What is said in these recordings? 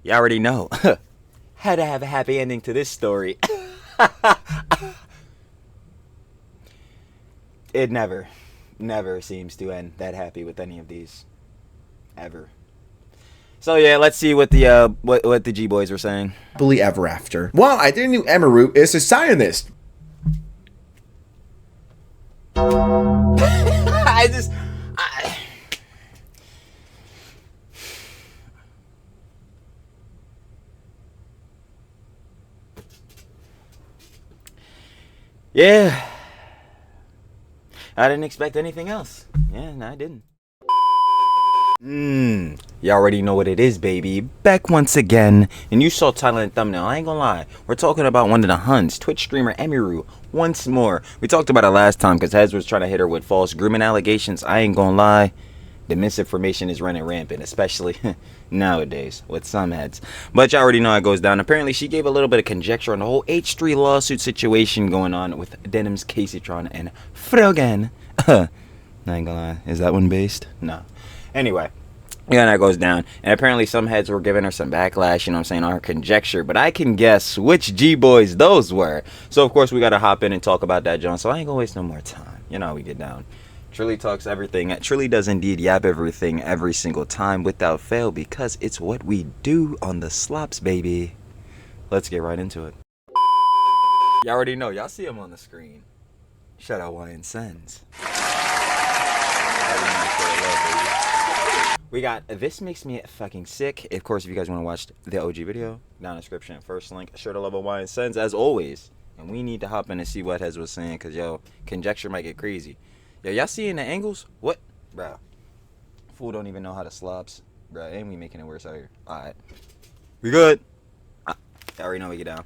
You already know. Had to have a happy ending to this story. It never seems to end that happy with any of these. Ever. So yeah, let's see what the what the G boys were saying. Happily ever after. Well, I didn't know Emiru is a Zionist. Yeah. I didn't expect anything else. Yeah, no, I didn't. You already know what it is, baby. Back once again. And you saw title and thumbnail. I ain't gonna lie. We're talking about one of the Huns, Twitch streamer Emiru. Once more. We talked about it last time because Hez was trying to hit her with false grooming allegations. I ain't gonna lie. The misinformation is running rampant, especially nowadays with some heads. But you already know how it goes down. Apparently, she gave a little bit of conjecture on the whole H3 lawsuit situation going on with Denim's Caseytron and Frogan. I ain't gonna lie. Is that one based? No. Anyway. Yeah, that goes down. And apparently some heads were giving her some backlash, you know what I'm saying, on her conjecture. But I can guess which G-boys those were. So, of course, we got to hop in and talk about that, John. So I ain't going to waste no more time. You know how we get down. Trilly talks everything. Trilly does indeed yap everything every single time without fail because it's what we do on the slops, baby. Let's get right into it. Y'all already know. Y'all see him on the screen. Shout out YN Sens. We got This Makes Me Fucking Sick. Of course, if you guys want to watch the OG video, down in the description, first link. Sure to love a YN Sens as always. And we need to hop in and see what Hez was saying because, yo, conjecture might get crazy. Yo, y'all seeing the angles? What? Bro. Fool don't even know how to slops. Bro, and we making it worse out here. Alright. We good. I already know we get down.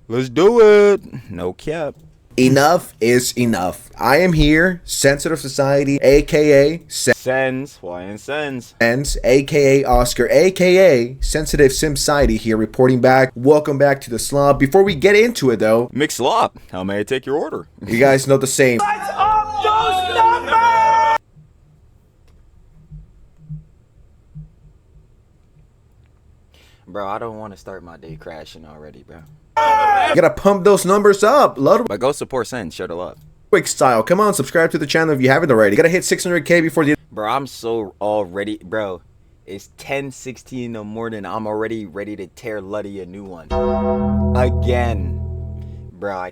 Let's do it. No cap. Enough is enough. I am here, Sensitive Society, aka Sens, YN Sens, aka Oscar, aka Sensitive Society here reporting back. Welcome back to the slop. Before we get into it though, Mix Slop, how may I take your order? You guys know the same. Let's up those numbers! Bro, I don't want to start my day crashing already, bro. You gotta pump those numbers up. But go support Sens, show the love. Quick style. Come on, subscribe to the channel if you haven't already. You gotta hit 600K before the... Bro, I'm so already... Bro, it's 10:16 in the morning. I'm already ready to tear Luddy a new one. Again. Bro,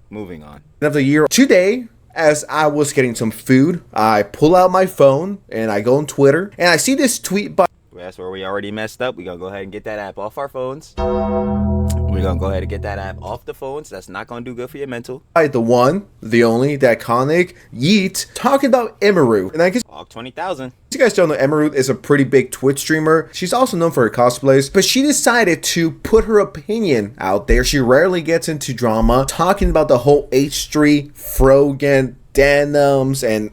moving on. Of the year. Today, as I was getting some food, I pull out my phone and I go on Twitter and I see this tweet by... That's where we already messed up. We gonna go ahead and get that app off our phones. We're gonna go ahead and get that app off the phones. That's not gonna do good for your mental. The one, the only, the iconic Yeet talking about Emiru. And I guess 20,000. You guys don't know, Emiru is a pretty big Twitch streamer. She's also known for her cosplays, but she decided to put her opinion out there. She rarely gets into drama, talking about the whole H3, Frogan, Denims, and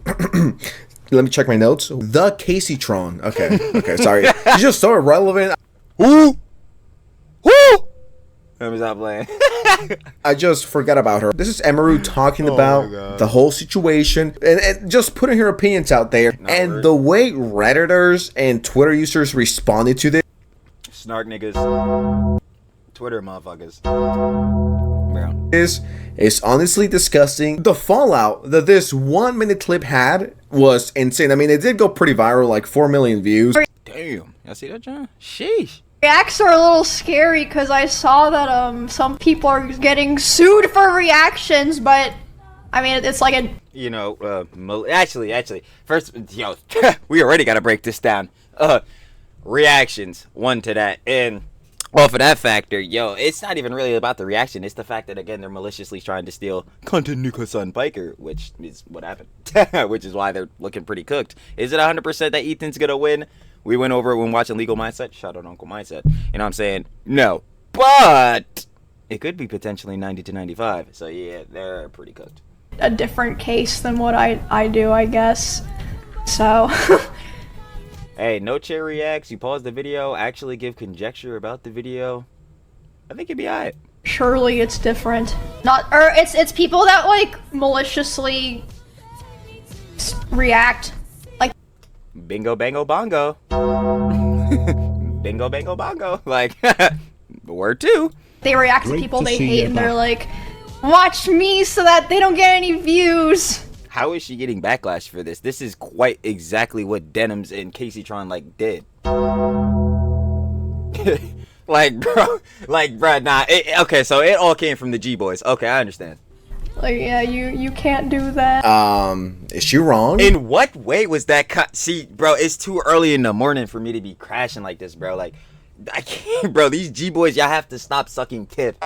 let me check my notes. The Caseytron. Okay, sorry. She's just so irrelevant. Who? Let me stop playing. I just forgot about her. This is Emiru talking about the whole situation and just putting her opinions out there. The way Redditors and Twitter users responded to this. Snark niggas. Twitter motherfuckers. Bro. Is honestly disgusting. The fallout that this 1 minute clip had was insane. I mean, it did go pretty viral, like 4 million views. Damn. Y'all see that, John? Sheesh. Reacts are a little scary because I saw that some people are getting sued for reactions, but I mean it's like a actually first, yo, we already gotta break this down. Reactions, one to that, and well, for that factor, yo, it's not even really about the reaction. It's the fact that again they're maliciously trying to steal content new Hasan Piker, which is what happened, which is why they're looking pretty cooked. Is it 100% that Ethan's gonna win? We went over it when watching Legal Mindset. Shout out Uncle Mindset. You know what I'm saying? No. But it could be potentially 90 to 95. So, yeah, they're pretty cooked. A different case than what I do, I guess. So. Hey, no chair reacts. You pause the video. Actually give conjecture about the video. I think you'd be alright. Surely it's different. It's people that, like, maliciously react. Bingo, bango, bongo. bingo, bango, bongo. Like, word two. They react to people they hate and they're like, watch me so that they don't get any views. How is she getting backlash for this? This is quite exactly what Denims and Casey Tron like did. like bro, nah. Okay, so it all came from the G Boys. Okay, I understand. Like, yeah, you can't do that. Is she wrong? In what way was that cut? See, bro, it's too early in the morning for me to be crashing like this, bro. Like, I can't, bro. These G Boys, y'all have to stop sucking tip.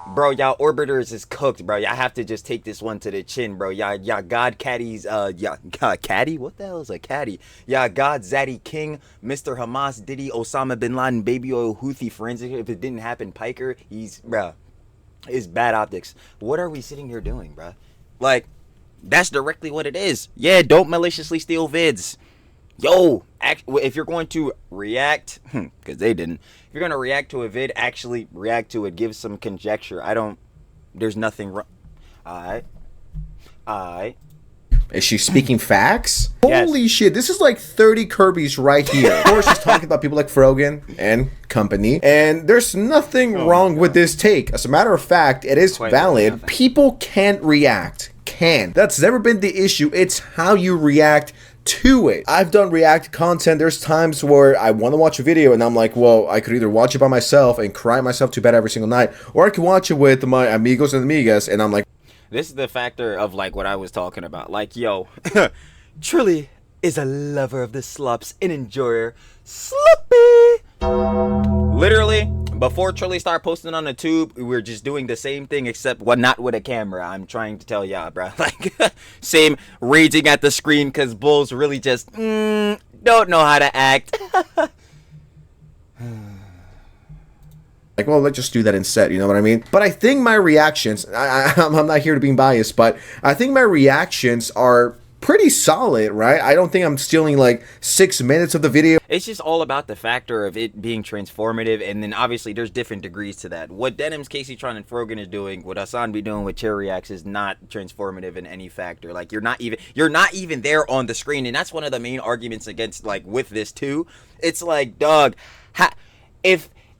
Bro, y'all orbiters is cooked, bro. Y'all have to just take this one to the chin, bro. Y'all God Caddies, Caddy? What the hell is a Caddy? Y'all God Zaddy King, Mr. Hamas, Diddy, Osama Bin Laden, Baby Oil, Houthi, Forensic. If it didn't happen, Piker, bro, it's bad optics. What are we sitting here doing, bro? Like, that's directly what it is. Yeah, don't maliciously steal vids. Yo, if you're going to react, because they didn't, if you're going to react to a vid, actually react to it. Give some conjecture. There's nothing wrong. Alright. Is she speaking facts? Yes. Holy shit, this is like 30 Kirby's right here. Of course, she's talking about people like Frogan and company, and there's nothing wrong with this take. As a matter of fact, it is valid. People can't react. That's never been the issue. It's how you react to it. I've done react content. There's times where I want to watch a video and I'm like, well, I could either watch it by myself and cry myself to bed every single night, or I could watch it with my amigos and amigas, and I'm like, this is the factor of like what I was talking about. Like, yo, Trilly is a lover of the slops, an enjoyer. Sloppy. Literally, before Trilly started posting on the tube, we were just doing the same thing, except not with a camera. I'm trying to tell y'all, bro. Like, same raging at the screen because bulls really just don't know how to act. like, well, let's just do that instead, you know what I mean? But I think my reactions, I'm not here to be biased, but I think my reactions are pretty solid, right? I don't think I'm stealing like 6 minutes of the video. It's just all about the factor of it being transformative, and then obviously there's different degrees to that. What Denims, Casey Tron, and Frogan is doing, what Hasan be doing with Chair Reacts is not transformative in any factor. Like, you're not even there on the screen, and that's one of the main arguments against, like, with this too. It's like, dog,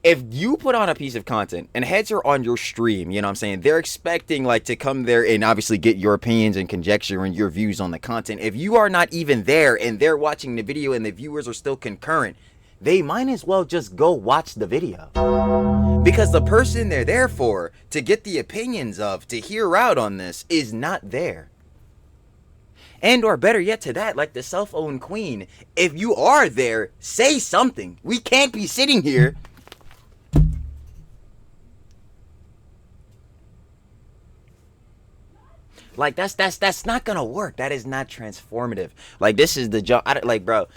if you put on a piece of content and heads are on your stream, you know what I'm saying, they're expecting like to come there and obviously get your opinions and conjecture and your views on the content. If you are not even there and they're watching the video and the viewers are still concurrent, they might as well just go watch the video. Because the person they're there for, to get the opinions of, to hear out on this, is not there. And or better yet to that, like the self-owned queen, if you are there, say something. We can't be sitting here like, that's not gonna work. That is not transformative. Like, this is the job. Like, bro,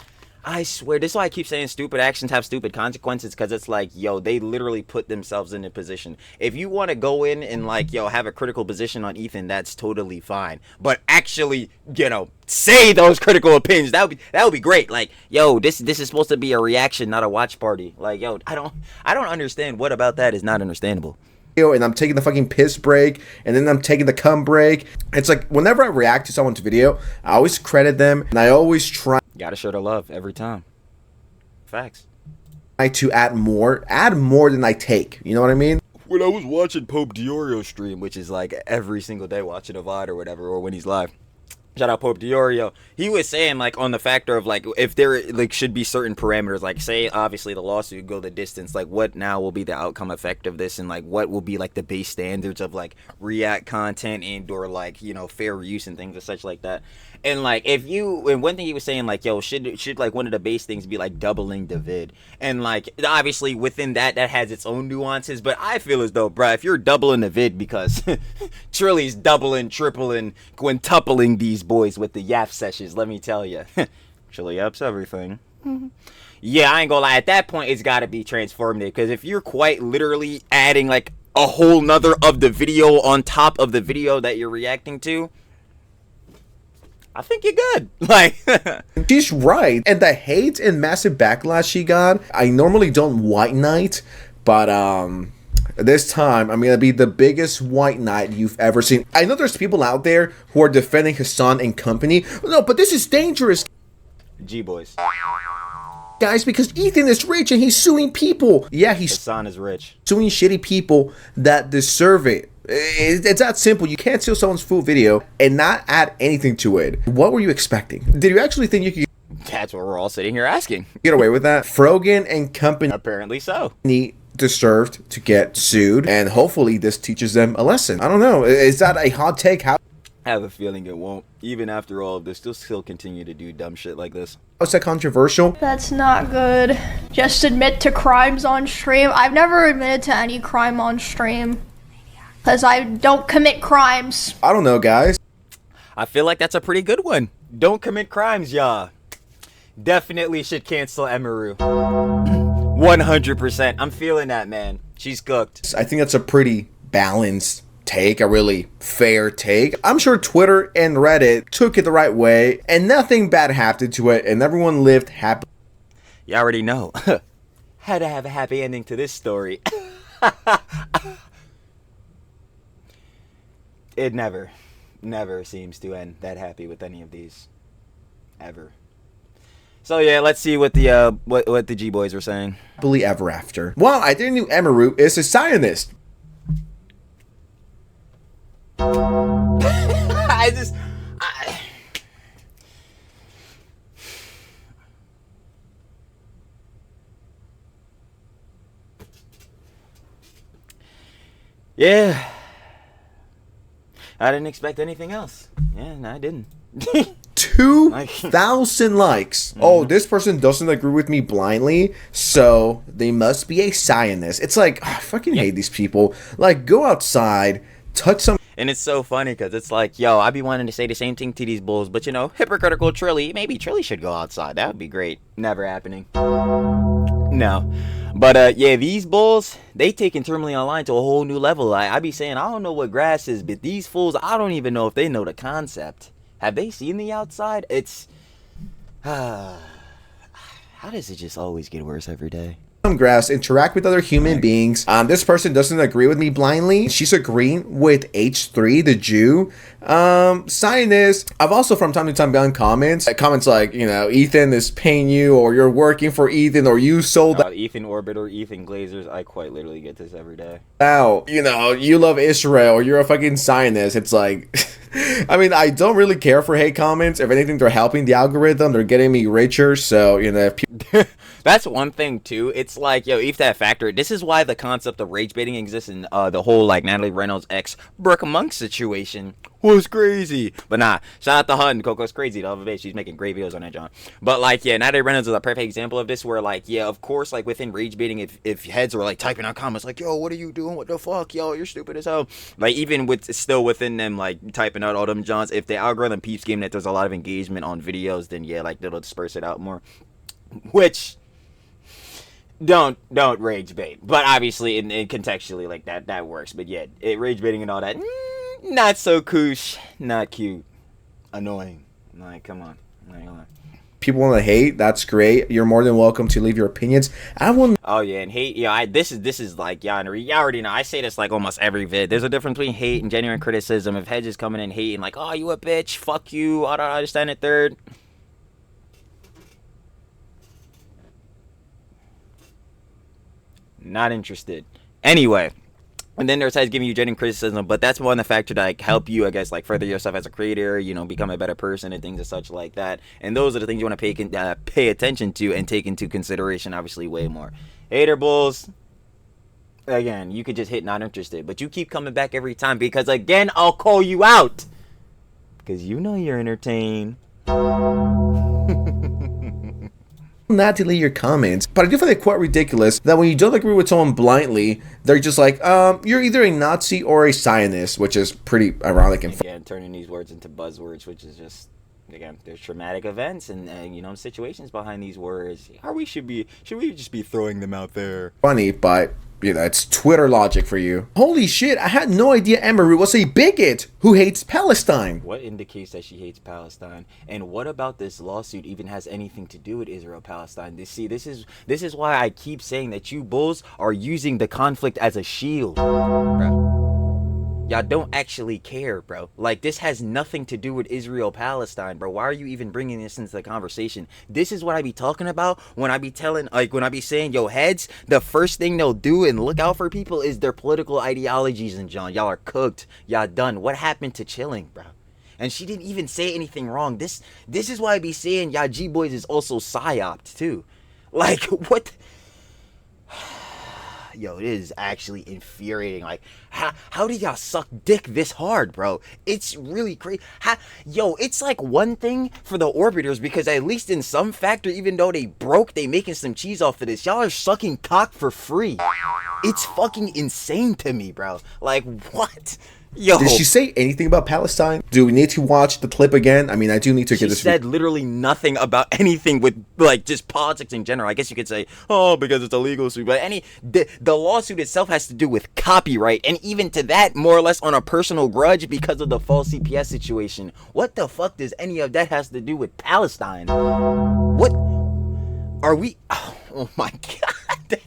I swear, this is why I keep saying stupid actions have stupid consequences, because it's like, yo, they literally put themselves in a position. If you want to go in and, like, yo, have a critical position on Ethan, that's totally fine. But actually, you know, say those critical opinions. That would be great. Like, yo, this is supposed to be a reaction, not a watch party. Like, yo, I don't understand what about that is not understandable. And I'm taking the fucking piss break, and then I'm taking the cum break. It's like, whenever I react to someone's video, I always credit them, and I always try Gotta show the love every time. Facts. to add more than I take. You know what I mean? When I was watching Pope Diorio stream, which is like every single day watching a VOD or whatever, or when he's live. Shout out Pope Diorio. He was saying, like, on the factor of, like, if there, like, should be certain parameters, like, say, obviously, the lawsuit go the distance, like, what now will be the outcome effect of this, and, like, what will be, like, the base standards of, like, react content and, or, like, you know, fair use and things and such like that. And, like, and one thing he was saying, like, yo, should like, one of the base things be, like, doubling the vid? And, like, obviously, within that has its own nuances, but I feel as though, bruh, if you're doubling the vid because Trilly's doubling, tripling, quintupling these boys with the YAF sessions, let me tell you. Trilly ups everything. Yeah, I ain't gonna lie, at that point, it's gotta be transformative, because if you're quite literally adding, like, a whole nother of the video on top of the video that you're reacting to, I think you're good. Like, she's right. And the hate and massive backlash she got, I normally don't white knight, but this time I'm gonna be the biggest white knight you've ever seen. I know there's people out there who are defending Hasan and company. No, but this is dangerous. G-boys. guys, because Ethan is rich and he's suing people. Yeah, he's Hasan is rich. suing shitty people that deserve it. It's that simple. You can't steal someone's food video and not add anything to it. What were you expecting? Did you actually think you could That's what we're all sitting here asking. get away with that? Frogan and company Apparently so. deserved to get sued, and hopefully this teaches them a lesson. I don't know. Is that a hot take? How I have a feeling it won't. Even after all of this, they'll still continue to do dumb shit like this. is that controversial? That's not good. Just admit to crimes on stream. I've never admitted to any crime on stream. Because I don't commit crimes. I don't know, guys. I feel like that's a pretty good one. Don't commit crimes, y'all. Definitely should cancel Emiru. 100%. I'm feeling that, man. She's cooked. I think that's a pretty balanced take, a really fair take. I'm sure Twitter and Reddit took it the right way, and nothing bad happened to it, and everyone lived happy. You already know. Had to have a happy ending to this story. It never seems to end that happy with any of these. Ever. So yeah, let's see what the what the G boys were saying. Happily ever after. Wow, I didn't know Emiru is a Zionist. Yeah. I didn't expect anything else. Yeah, no, I didn't. 2,000 likes. Oh, this person doesn't agree with me blindly, so they must be a Zionist. It's like, I fucking hate these people. Like, go outside, touch some. And it's so funny because it's like, yo, I be wanting to say the same thing to these bulls, but you know, hypocritical Trilly, maybe Trilly should go outside. That would be great. Never happening. No. But yeah, these bulls, they taking Terminally Online to a whole new level. I be saying, I don't know what grass is, but these fools, I don't even know if they know the concept. Have they seen the outside? It's how does it just always get worse every day? Grass, interact with other human beings. This person doesn't agree with me blindly. She's agreeing with H3, the Jew. Zionist. I've also from time to time gotten comments like, you know, Ethan is paying you, or you're working for Ethan, or you sold Ethan Orbiter, Ethan Glazers. I quite literally get this every day. out. You know, you love Israel, or you're a fucking Zionist. It's like, I mean, I don't really care for hate comments. If anything, they're helping the algorithm. They're getting me richer. So, you know, if people That's one thing too. It's like, yo, if that factor, this is why the concept of rage baiting exists in the whole like Natalie Reynolds ex Brooke Monk situation was crazy. But nah, shout out to Hun. Coco's crazy. The other day, she's making great videos on that, John. But like, yeah, Natalie Reynolds is a perfect example of this, where like, yeah, of course, like within rage baiting, if heads were like typing out comments like, yo, what are you doing? What the fuck, yo, you're stupid as hell. Like even with still within them like typing out all them Johns, if the algorithm peeps game that there's a lot of engagement on videos, then yeah, like they'll disperse it out more. Which don't rage bait, but obviously in contextually like that works. But yeah, rage baiting and all that, not so koosh, not cute, annoying. Like, come on, people want to hate, that's great. You're more than welcome to leave your opinions. I will. Oh yeah, and hate. Yeah, this is like y'all already know. I say this like almost every vid. There's a difference between hate and genuine criticism. If Hedge is coming in hating like, oh, you a bitch, fuck you, I don't understand it. Third. Not interested. Anyway, and then there's guys giving you genuine criticism, but that's one of the factors that like, help you, I guess, like further yourself as a creator, you know, become a better person and things and such like that. And those are the things you want to pay attention to and take into consideration, obviously, way more. Hater bulls, again, you could just hit not interested, but you keep coming back every time because, again, I'll call you out because you know you're entertained. Not delete your comments, but I do find it quite ridiculous that when you don't agree with someone blindly, they're just like, you're either a Nazi or a Zionist, which is pretty ironic and again, turning these words into buzzwords, which is just, again, there's traumatic events and you know, situations behind these words. Should we just be throwing them out there? funny, but you know, it's Twitter logic for you. Holy shit, I had no idea Emiru was a bigot who hates Palestine. What indicates that she hates Palestine? And what about this lawsuit even has anything to do with Israel-Palestine? This is why I keep saying that you bulls are using the conflict as a shield. Bruh. Y'all don't actually care, bro. Like, this has nothing to do with Israel-Palestine, bro. Why are you even bringing this into the conversation? This is what I be talking about when I be telling, like, when I be saying, yo, heads, the first thing they'll do and look out for people is their political ideologies, and John, y'all are cooked. Y'all done. What happened to chilling, bro? And she didn't even say anything wrong. This is why I be saying y'all G-boys is also psyoped, too. Like, what? Yo, it is actually infuriating. Like, how do y'all suck dick this hard, bro? It's really crazy. Yo, it's like one thing for the orbiters, because at least in some factor, even though they broke, they making some cheese off of this. Y'all are sucking cock for free. It's fucking insane to me, bro. Like, what? Yo. Did she say anything about Palestine? Do we need to watch the clip again? I mean, I do need to get this. She said literally nothing about anything with, like, just politics in general. I guess you could say, oh, because it's a legal suit. But the lawsuit itself has to do with copyright. And even to that, more or less on a personal grudge because of the false CPS situation. What the fuck does any of that has to do with Palestine? What are we... Oh my god.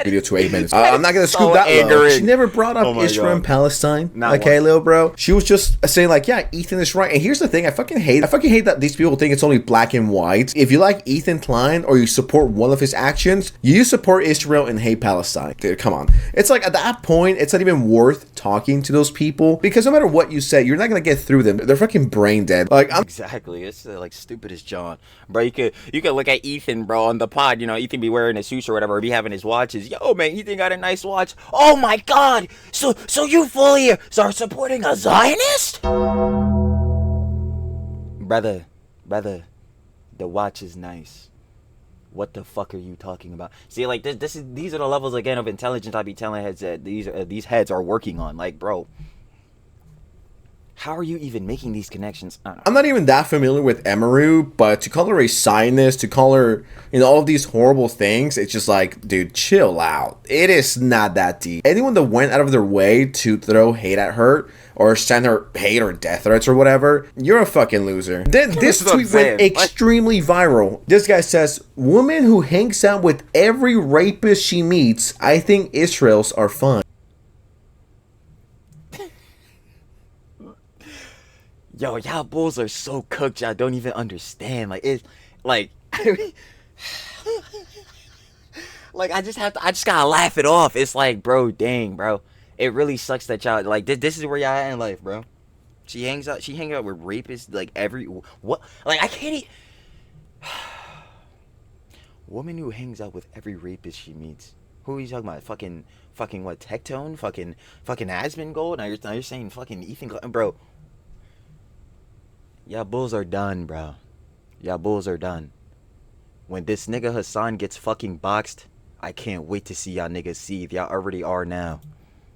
Video to 8 minutes. I'm not gonna scoop that low. She never brought up Israel and Palestine. Okay, little bro. She was just saying like, yeah, Ethan is right. And here's the thing, I fucking hate that these people think it's only black and white. If you like Ethan Klein or you support one of his actions, you support Israel and hate Palestine. Dude, come on. It's like at that point, it's not even worth talking to those people, because no matter what you say, you're not gonna get through them. They're fucking brain dead. Like, exactly. It's like stupid as John, bro. You could look at Ethan, bro, on the pod. You know, Ethan be wearing his suits or whatever, or be having his watches. Yo, man, Ethan got a nice watch. Oh my god. So you fully are supporting a Zionist? Brother, the watch is nice. What the fuck are you talking about? See, like, these are the levels again of intelligence I be telling heads that these heads are working on. Like, bro, how are you even making these connections? I'm not even that familiar with Emiru, but to call her a Zionist, to call her, you know, all of these horrible things, it's just like, dude, chill out. It is not that deep. Anyone that went out of their way to throw hate at her or send her hate or death threats or whatever, you're a fucking loser. Then this tweet went extremely viral. This guy says, woman who hangs out with every rapist she meets, I think Israels are fun. Yo, y'all bulls are so cooked, y'all don't even understand. Like, it's like like I just gotta laugh it off. It's like, bro, dang, bro. It really sucks that y'all, like, this is where y'all at in life, bro. She hangs out with rapists, like, what? Like, I can't woman who hangs out with every rapist she meets. Who are you talking about? Fucking what, Tectone? Fucking Asmongold? Now you're saying fucking Ethan, bro. Y'all bulls are done, bro. Y'all bulls are done. When this nigga Hasan gets fucking boxed, I can't wait to see y'all niggas seethe. Y'all already are now.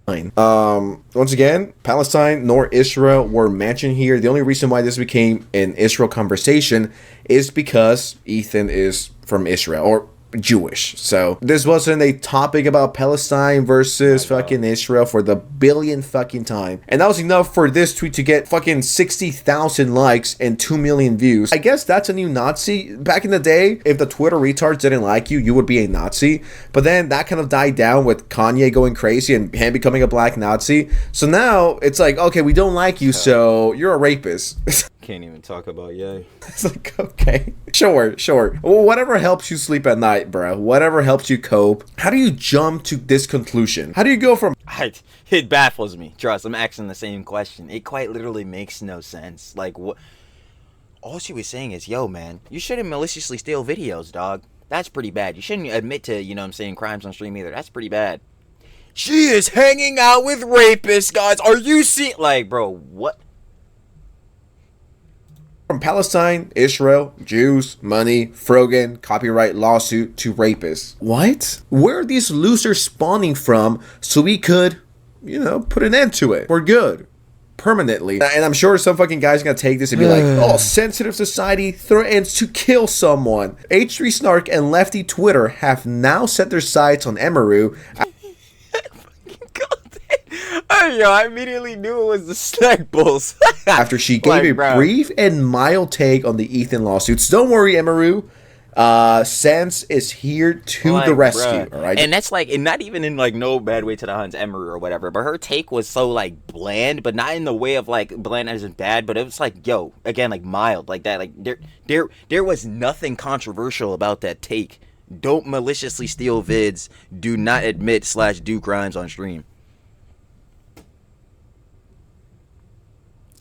Once again, Palestine nor Israel were mentioned here. The only reason why this became an Israel conversation is because Ethan is from Israel, or Jewish. So this wasn't a topic about Palestine versus fucking Israel for the billionth fucking time. And that was enough for this tweet to get fucking 60,000 likes and 2 million views. I guess that's a new Nazi. Back in the day, if the Twitter retards didn't like you, you would be a Nazi. But then that kind of died down with Kanye going crazy and him becoming a black Nazi. So now it's like, okay, we don't like you, so you're a rapist. Can't even talk about yay. It's like, okay, sure. Well, whatever helps you sleep at night, bro. Whatever helps you cope. How do you jump to this conclusion? How do you go from... It baffles me. Trust, I'm asking the same question. It quite literally makes no sense. Like, what? All she was saying is, yo, man, you shouldn't maliciously steal videos, dog. That's pretty bad. You shouldn't admit to, you know what I'm saying, crimes on stream either. That's pretty bad. She is hanging out with rapists, guys. Are you seeing... Like, bro, what? From Palestine, Israel, Jews, money, Frogan, copyright lawsuit to rapists. What? Where are these losers spawning from so we could, you know, put an end to it? We're good. Permanently. And I'm sure some fucking guy's gonna take this and be like, oh, sensitive society threatens to kill someone. H3 Snark and Lefty Twitter have now set their sights on Emiru. Yo, I immediately knew it was the Snack Bulls. After she gave a brief and mild take on the Ethan lawsuits. Don't worry, Emiru. Sense is here to Like, the rescue. bruh. All right. And that's like, and not even in like no bad way to the Huns, Emiru or whatever, but her take was so like bland, but not in the way of like bland as in bad, but it was like, yo, again, like mild, like that. Like there was nothing controversial about that take. Don't maliciously steal vids. Do not admit / do crimes on stream.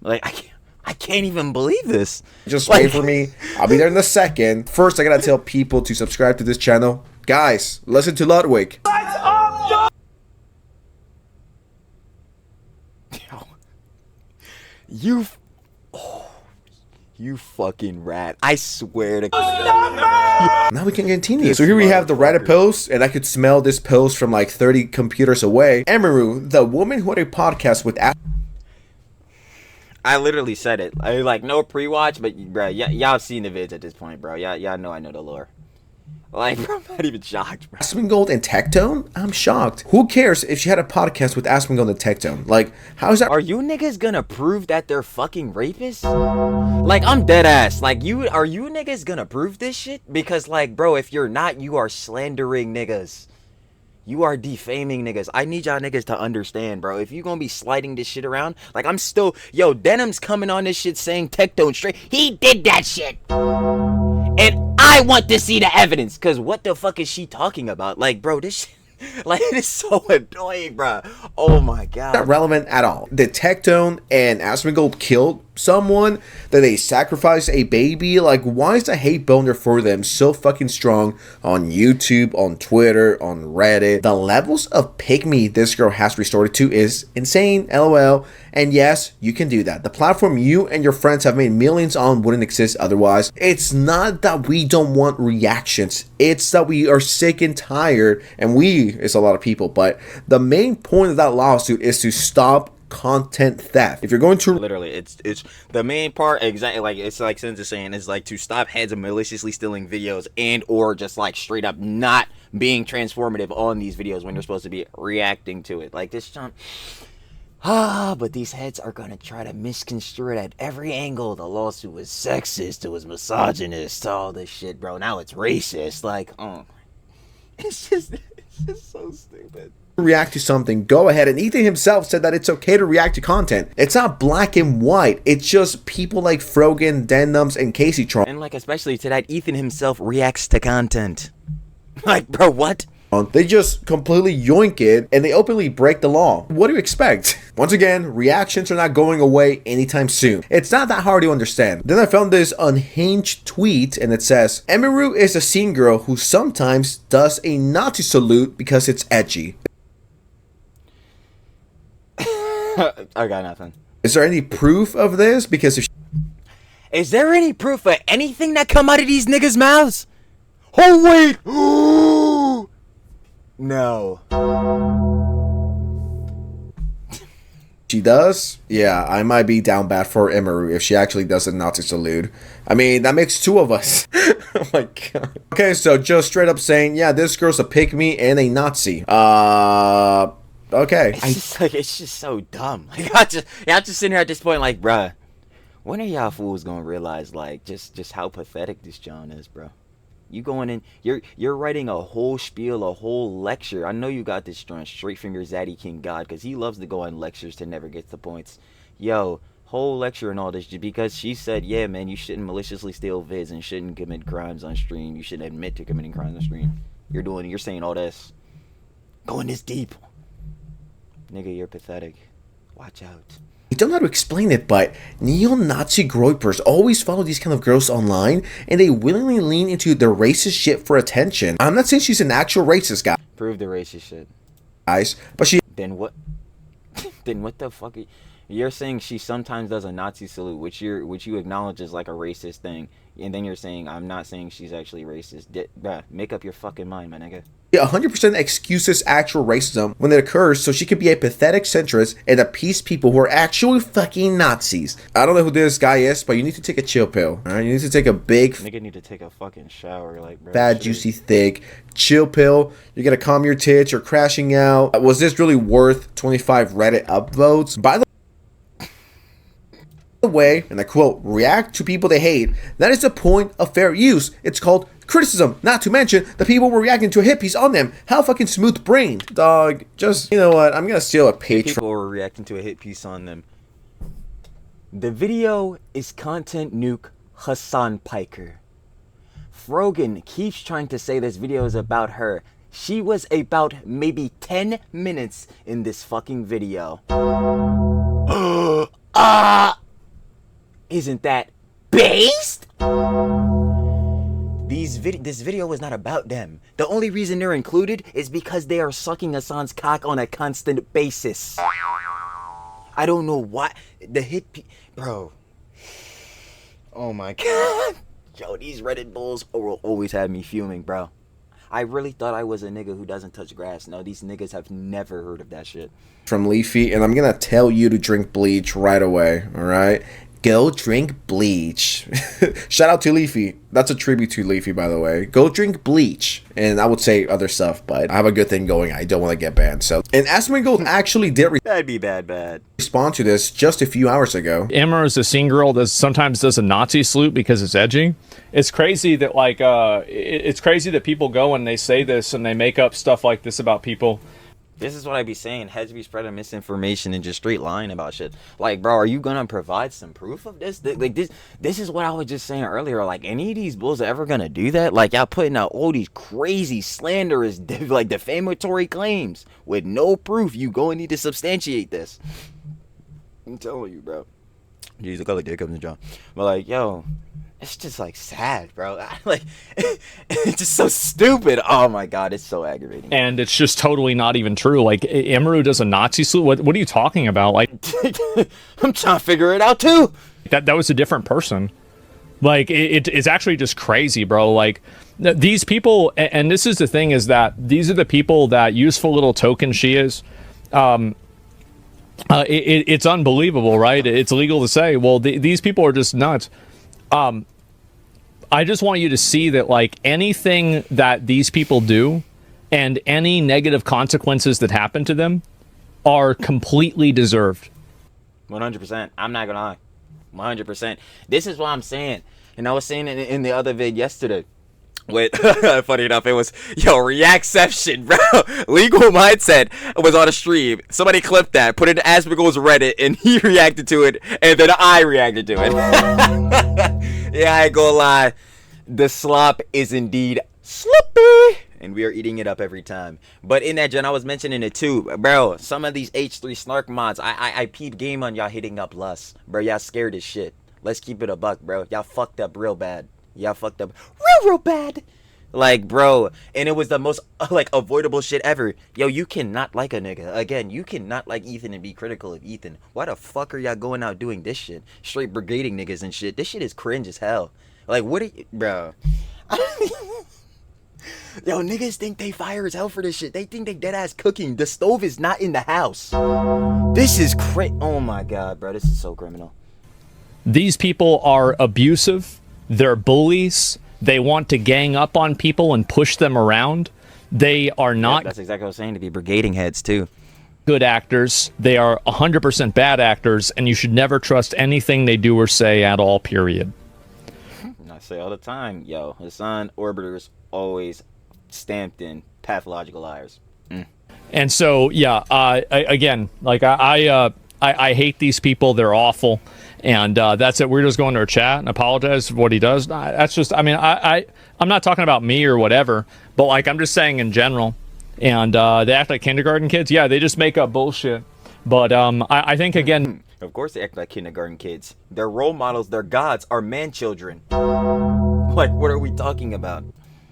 Like I can't even believe this. Just Like, wait for me. I'll be there in a second. First, I gotta tell people to subscribe to this channel. Guys, listen to Ludwig. Lights up, You fucking rat. I swear to Now we can continue. So here we have the Reddit post, and I could smell this post from like 30 computers away. Emiru, the woman who had a podcast with I literally said it. I like no pre-watch, but bro, y'all seen the vids at this point, bro. Y'all know I know the lore. Like, bro, I'm not even shocked, bro. Asmongold and Tectone? I'm shocked. Who cares if she had a podcast with Asmongold and Tectone? Like, how is that? Are you niggas gonna prove that they're fucking rapists? Like, I'm dead ass. Like, are you niggas gonna prove this shit? Because, like, bro, if you're not, you are slandering niggas. You are defaming niggas. I need y'all niggas to understand, bro. If you gonna be sliding this shit around, like, I'm still, yo, Denim's coming on this shit saying Tectone straight. He did that shit. And I want to see the evidence, because what the fuck is she talking about? Like, bro, this shit, like, it is so annoying, bro. Oh my god. Not relevant at all. Did Tectone and Asmongold killed someone? Did they sacrifice a baby? Like, why is the hate boner for them so fucking strong on YouTube, on Twitter, on Reddit? The levels of pygmy this girl has resorted to is insane, lol. And yes, you can do that. The platform you and your friends have made millions on wouldn't exist otherwise. It's not that we don't want reactions. It's that we are sick and tired, and we is a lot of people, but the main point of that lawsuit is to stop content theft. If you're going to literally, it's the main part, exactly like it's like Sense is saying, is like to stop heads of maliciously stealing videos and or just like straight up not being transformative on these videos when you're supposed to be reacting to it. Like this John. But these heads are gonna try to misconstrue it at every angle. The lawsuit was sexist, it was misogynist, all this shit, bro. Now it's racist. Like, it's just so stupid. react to something, go ahead. And Ethan himself said that it's okay to react to content. It's not black and white. It's just people like Frogan, Denums, and Casey Tron. And like, especially to that, Ethan himself reacts to content. Like, bro, what? They just completely yoink it and they openly break the law. What do you expect? Once again, reactions are not going away anytime soon. It's not that hard to understand. Then I found this unhinged tweet and it says, Emiru is a scene girl who sometimes does a Nazi salute because it's edgy. I got nothing. Is there any proof of this? Because if Is there any proof of anything that come out of these niggas' mouths? Oh, wait! No. she does, yeah, I might be down bad for Emiru if she actually does a Nazi salute. I mean, that makes two of us. Oh my god. Okay, so just straight up saying, yeah, this girl's a pick-me and a Nazi. Okay. It's just so dumb. Like, I'm just sitting here at this point like, bruh, when are y'all fools gonna realize, like, just how pathetic this John is, bro? You going in, you're writing a whole spiel, a whole lecture. I know you got this straight from your Zaddy King God, because he loves to go on lectures to never get the points. Yo, whole lecture and all this because she said, yeah, man, you shouldn't maliciously steal vids and shouldn't commit crimes on stream. You shouldn't admit to committing crimes on stream. You're saying all this. Going this deep. Nigga, you're pathetic. Watch out. I don't know how to explain it, but neo-Nazi groypers always follow these kind of girls online, and they willingly lean into the racist shit for attention. I'm not saying she's an actual racist guy, Prove the racist shit. guys, but she... Then what? Then what the fuck? You're saying she sometimes does a Nazi salute, which you acknowledge is like a racist thing, and then you're saying I'm not saying she's actually racist. Bruh, make up your fucking mind, my nigga. 100% excuses actual racism when it occurs so she could be a pathetic centrist and appease people who are actually fucking Nazis. I don't know who this guy is, but you need to take a chill pill, alright? You need to take a big... Nigga need to take a fucking shower, like, bro. Fat, juicy, thick chill pill. You're gonna calm your tits, you're crashing out. Was this really worth 25 Reddit upvotes? By the way, and I quote, react to people they hate. That is the point of fair use. It's called criticism. Not to mention, the people were reacting to a hit piece on them. How fucking smooth-brained. Dog, just, you know what? I'm gonna steal a Patreon. People were reacting to a hit piece on them. The video is content nuke Hasan Piker. Frogan keeps trying to say this video is about her. She was about maybe 10 minutes in this fucking video. Isn't that based? This video was not about them. The only reason they're included is because they are sucking Hasan's cock on a constant basis. I don't know why. Bro. Oh my god. Yo, these Reddit bulls will always have me fuming, bro. I really thought I was a nigga who doesn't touch grass. No, these niggas have never heard of that shit. From Leafy, and I'm gonna tell you to drink bleach right away, alright? Go drink bleach. Shout out to Leafy. That's a tribute to Leafy, by the way. Go drink bleach. And I would say other stuff, but I have a good thing going. I don't want to get banned. So, and Asmongold actually did That'd be bad. respond to this just a few hours ago. Emiru is a scene girl that sometimes does a Nazi salute because it's edgy. It's crazy that it's crazy that people go and they say this and they make up stuff like this about people. This is what I be saying. Heads be spreading misinformation and just straight lying about shit. Like, bro, are you gonna provide some proof of this? This is what I was just saying earlier. Like, any of these bulls are ever gonna do that? Like, y'all putting out all these crazy, slanderous, defamatory claims with no proof. You gonna need to substantiate this. I'm telling you, bro. Jeez, look how the dick comes in John. But like, yo, it's just like sad, bro. Like, it's just so stupid. Oh my god, it's so aggravating. And it's just totally not even true. Like, Emiru does a Nazi salute. What are you talking about? Like, I'm trying to figure it out too. that was a different person. Like, it's actually just crazy, bro. Like, these people, and this is the thing, is that these are the people that useful little token she is. It's unbelievable, right? It's illegal to say, well, these people are just nuts. I just want you to see that, like, anything that these people do and any negative consequences that happen to them are completely deserved. 100%. I'm not gonna lie. 100%. This is what I'm saying. And I was saying it in the other vid yesterday. With funny enough, it was reactception, bro. Legal Mindset was on a stream. Somebody clipped that, put it in Asperger's Reddit, and he reacted to it, and then I reacted to it. Yeah, I ain't gonna lie. The slop is indeed sloppy, and we are eating it up every time. But in that gen, I was mentioning it too, bro. Some of these H3 snark mods, I peep game on y'all hitting up Lust, bro. Y'all scared as shit. Let's keep it a buck, bro. Y'all fucked up real bad. Y'all fucked up real bad. Like, bro, and it was the most avoidable shit ever. Yo, you cannot like a nigga. Again, you cannot like Ethan and be critical of Ethan. Why the fuck are y'all going out doing this shit? Straight brigading niggas and shit. This shit is cringe as hell. Like, what are you, bro? Yo, niggas think they fire as hell for this shit. They think they dead ass cooking. The stove is not in the house. This is oh my god, bro. This is so criminal. These people are abusive. They're bullies. They want to gang up on people and push them around. They are not... That's exactly what I was saying, to be brigading heads, too. Good actors. They are 100% bad actors, and you should never trust anything they do or say at all, period. I say all the time, yo, Hasan orbiters always stamped in pathological liars. And so, yeah, again, like, I hate these people. They're awful. And that's it. We're just going to our chat and apologize for what he does. That's just, I mean, I'm not talking about me or whatever, but, like, I'm just saying in general. And they act like kindergarten kids. Yeah, they just make up bullshit. But I think, again... Of course they act like kindergarten kids. Their role models, their gods, are man-children. Like, what are we talking about?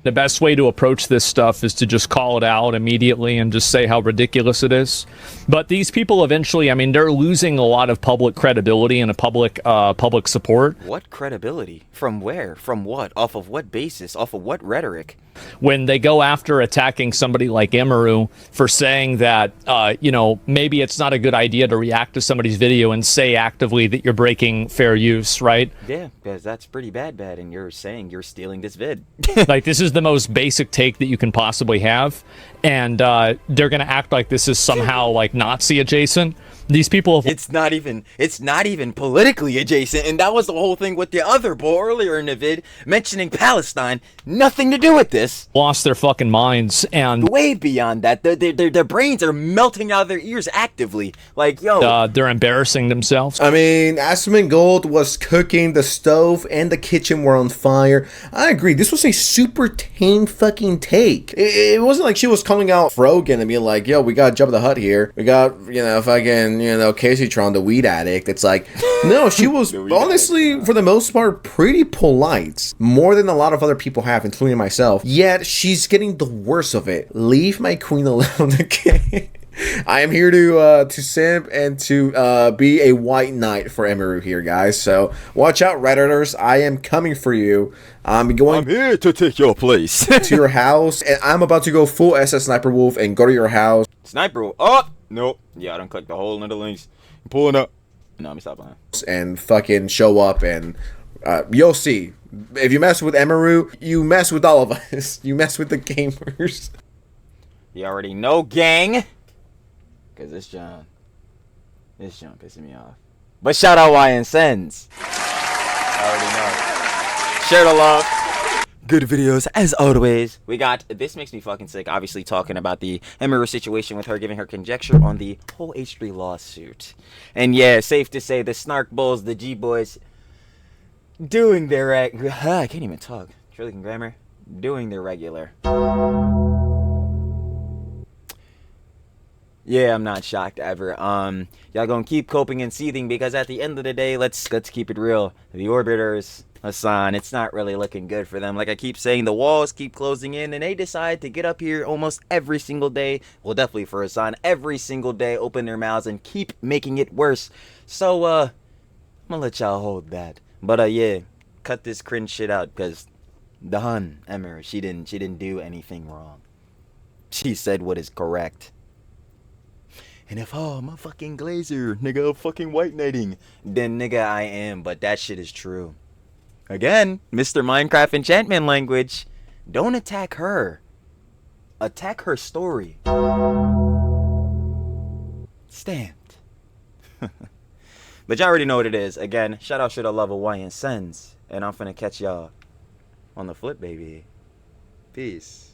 The best way to approach this stuff is to just call it out immediately and just say how ridiculous it is. But these people eventually, I mean, they're losing a lot of public credibility and a public support. What credibility? From where? From what? Off of what basis? Off of what rhetoric? When they go after attacking somebody like Emiru for saying that, you know, maybe it's not a good idea to react to somebody's video and say actively that you're breaking fair use, right? Yeah, because that's pretty bad, and you're saying you're stealing this vid. Like, this is the most basic take that you can possibly have, and they're going to act like this is somehow, like, Nazi adjacent. These people have It's not even politically adjacent, and that was the whole thing with the other boy earlier in the vid mentioning Palestine. Nothing to do with this. lost their fucking minds, and Way beyond that, their brains are melting out of their ears actively. Like, yo, they're embarrassing themselves. I mean, Aspen Gold was cooking, the stove and the kitchen were on fire. I agree, this was a super tame fucking take. It wasn't like she was calling out Frogan and being like, yo, we got Jabba the Hutt here. We got, fucking, Casey Tron, the weed addict. It's like, no, she was honestly, for the most part, pretty polite. More than a lot of other people have, including myself. Yet, she's getting the worst of it. Leave my queen alone, okay? I am here to simp and to be a white knight for Emiru here, guys. So watch out, Redditors. I am coming for you. I'm here to take your place. to your house, and I'm about to go full SS Sniper Wolf and go to your house. Sniper. Oh, nope. Yeah, I don't click the hole in the links. I'm pulling up. No, let me stop lying. And fucking show up, and you'll see. If you mess with Emiru, you mess with all of us. You mess with the gamers. You already know, gang. Because this John pissing me off. But shout out YN Sens. I already know. Share the love. Good videos as always. We got, this makes me fucking sick, obviously talking about the Emiru situation with her giving her conjecture on the whole H3 lawsuit. And yeah, safe to say the Snark Bulls, the G-Boys, doing their, I can't even talk. Trillican grammar. Doing their regular. Yeah, I'm not shocked ever. Y'all gonna keep coping and seething because at the end of the day, let's keep it real. The Orbiters, Hasan, it's not really looking good for them. Like I keep saying, the walls keep closing in, and they decide to get up here almost every single day. Well, definitely for Hasan, every single day, open their mouths and keep making it worse. So, I'm gonna let y'all hold that. But yeah, cut this cringe shit out because the Hun, Emiru, she didn't do anything wrong. She said what is correct. And if, I'm a fucking glazer, nigga, fucking white knighting, then nigga I am, but that shit is true. Again, Mr. Minecraft enchantment language, don't attack her. Attack her story. Stamped. But y'all already know what it is. Again, shout out shit I love Hawaiian Sens. And I'm finna catch y'all on the flip, baby. Peace.